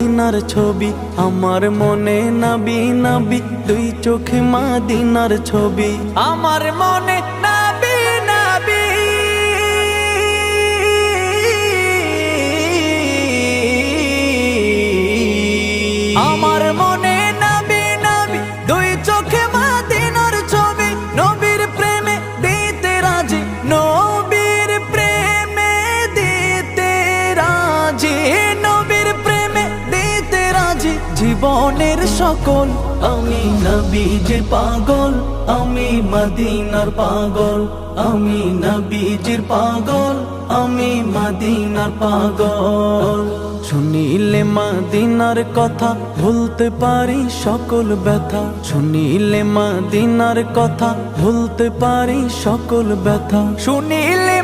মদিনার ছবি, আমার মনে নবী নবী, দুই চোখে মদিনার ছবি, আমার মনে নবী নবী। আমার মনে নবী নবী, দুই চোখে মদিনার ছবি, নবীর প্রেমে দিতে রাজি, নবীর প্রেমে দিতে রাজি, নবীর প্রেমে দিতে রাজি। জীবনের সকল আমি নবীজির পাগল, আমি মদিনার পাগল, আমি নবীজির পাগল, আমি মদিনার পাগল। শুনিলে মদিনার কথা ভুলতে পারি সকল ব্যথা, শুনিলে মদিনার কথা ভুলতে পারি সকল ব্যথা, শুনিলে